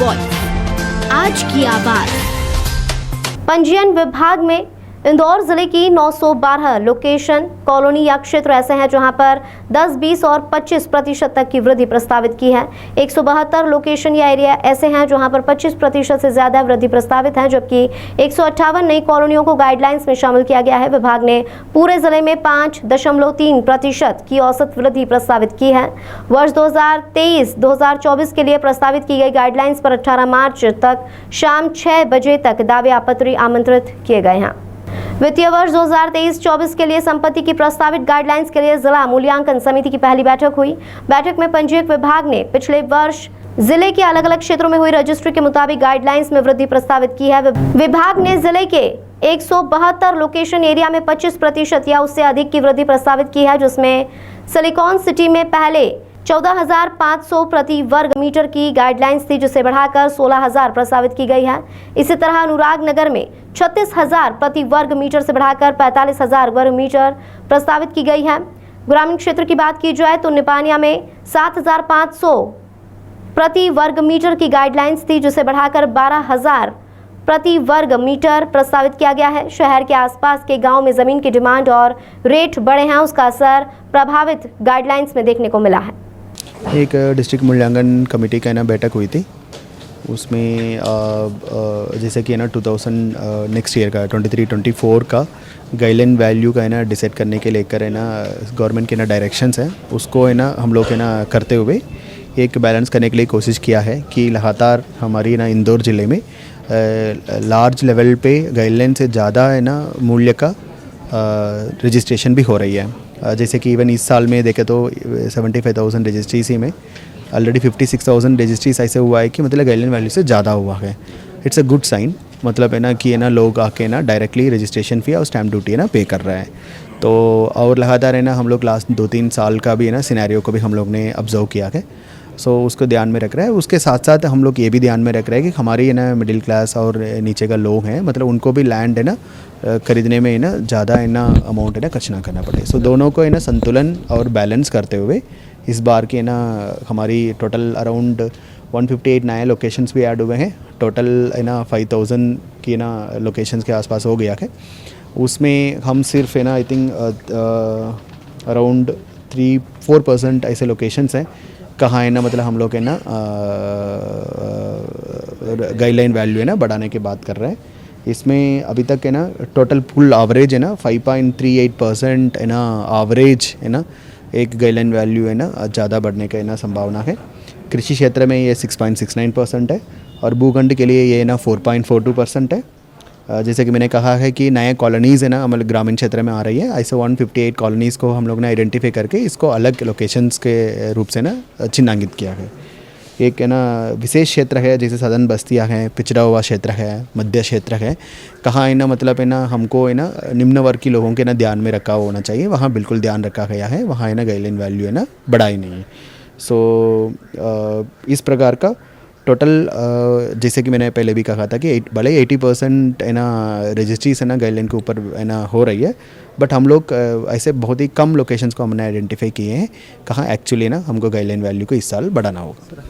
Voice, आज की आवाज। पंजीयन विभाग में इंदौर जिले की 912 लोकेशन, कॉलोनी या क्षेत्र ऐसे हैं जहां पर 10, 20 और 25% तक की वृद्धि प्रस्तावित की है। 172 लोकेशन या एरिया ऐसे हैं जहां पर 25% से ज्यादा वृद्धि प्रस्तावित है, जबकि 158 नई कॉलोनियों को गाइडलाइंस में शामिल किया गया है। विभाग ने पूरे जिले में 5.3% की औसत वृद्धि प्रस्तावित की है। वर्ष 2023-2024 के लिए प्रस्तावित की गई गाइडलाइंस पर 18 मार्च तक शाम 6 बजे तक दावे आपत्ति आमंत्रित किए गए हैं। वित्तीय वर्ष 2023-24 के लिए संपत्ति की प्रस्तावित गाइडलाइंस के लिए जिला मूल्यांकन समिति की पहली बैठक हुई। बैठक में पंजीयक विभाग ने पिछले वर्ष जिले के अलग अलग क्षेत्रों में हुई रजिस्ट्री के मुताबिक गाइडलाइंस में वृद्धि प्रस्तावित की है। विभाग ने जिले के 172 लोकेशन एरिया में 25% या उससे अधिक की वृद्धि प्रस्तावित की है, जिसमें सिलिकॉन सिटी में पहले 14,500 प्रति वर्ग मीटर की गाइडलाइंस थी, जिसे बढ़ाकर 16,000 प्रस्तावित की गई है। इसी तरह अनुराग नगर में 36,000 प्रति वर्ग मीटर से बढ़ाकर 45,000 वर्ग मीटर प्रस्तावित की गई है। ग्रामीण क्षेत्र की बात की जाए तो निपानिया में 7,500 प्रति वर्ग मीटर की गाइडलाइंस थी, जिसे बढ़ाकर 12,000 प्रति वर्ग मीटर प्रस्तावित किया गया है। शहर के आसपास के गांव में जमीन की डिमांड और रेट बढ़े हैं, उसका असर प्रभावित गाइडलाइंस में देखने को मिला है। एक डिस्ट्रिक्ट मूल्यांकन कमेटी का ना बैठक हुई थी, उसमें जैसे कि ना 2000 नेक्स्ट ईयर का 23-24 का गाइडलाइन वैल्यू का है ना डिसाइड करने के लेकर है ना गवर्नमेंट के ना डायरेक्शंस हैं, उसको है ना हम लोग है ना करते हुए एक बैलेंस करने के लिए कोशिश किया है कि लगातार हमारी ना इंदौर ज़िले में लार्ज लेवल पे गाइडलाइन से ज़्यादा है ना मूल्य का रजिस्ट्रेशन भी हो रही है। जैसे कि इवन इस साल में देखें तो 75,000 रजिस्ट्रीज ही में ऑलरेडी 56,000 रजिस्ट्रीज ऐसे हुआ है कि मतलब गाइडलाइन वैल्यू से ज़्यादा हुआ है। इट्स अ गुड साइन, मतलब है ना कि है ना लोग आके ना डायरेक्टली रजिस्ट्रेशन फ़ी और स्टैम्प ड्यूटी है ना पे कर रहे हैं। तो और लगातार है ना हम लोग लास्ट 2-3 साल का भी है ना सिनेरियो को भी हम लोग ने ऑब्जर्व किया है। सो उसको ध्यान में रख रहा है। उसके साथ साथ हम लोग ये भी ध्यान में रख रहे हैं कि हमारी है ना मिडिल क्लास और नीचे का लोग हैं, मतलब उनको भी लैंड है ना खरीदने में है ना ज़्यादा है ना अमाउंट है ना खर्च ना करना पड़े। सो दोनों को है ना संतुलन और बैलेंस करते हुए इस बार की है ना हमारी टोटल अराउंड 158 नए लोकेशंस भी ऐड हुए हैं। टोटल है ना 5,000 की ना लोकेशंस के आसपास हो गया है। उसमें हम सिर्फ है ना आई थिंक अराउंड 3-4% ऐसे लोकेशंस हैं कहाँ है ना मतलब हम लोग है ना गाइडलाइन वैल्यू है ना बढ़ाने की बात कर रहे हैं। इसमें अभी तक है ना टोटल फुल एवरेज है ना 5.38% है ना एवरेज है ना एक गाइडलाइन वैल्यू है ना ज़्यादा बढ़ने का है ना संभावना है। कृषि क्षेत्र में ये 6.69% है और भूखंड के लिए ये ना 4.42% है। जैसे कि मैंने कहा है कि नए कॉलोनीज़ है ना मतलब ग्रामीण क्षेत्र में आ रही है। ऐसे 158 कॉलोनीज़ को हम लोग ने आइडेंटिफाई करके इसको अलग लोकेशंस के रूप से ना चिन्हांकित किया है। एक है ना विशेष क्षेत्र है जैसे सदन बस्तियां हैं, पिछड़ा हुआ क्षेत्र है, मध्य क्षेत्र है, कहाँ है ना मतलब है ना हमको है ना निम्न वर्ग के लोगों के ना ध्यान में रखा होना चाहिए, वहाँ बिल्कुल ध्यान रखा गया है। वहाँ है ना गाइडलाइन वैल्यू है ना बढ़ा ही नहीं है। सो इस प्रकार का टोटल जैसे कि मैंने पहले भी कहा था कि भले 80% है ना रजिस्ट्रीज है ना गाइडलाइन के ऊपर है ना हो रही है, बट हम लोग ऐसे बहुत ही कम लोकेशंस को हमने आइडेंटिफाई किए हैं कहाँ एक्चुअली ना हमको गाइडलाइन वैल्यू को इस साल बढ़ाना होगा।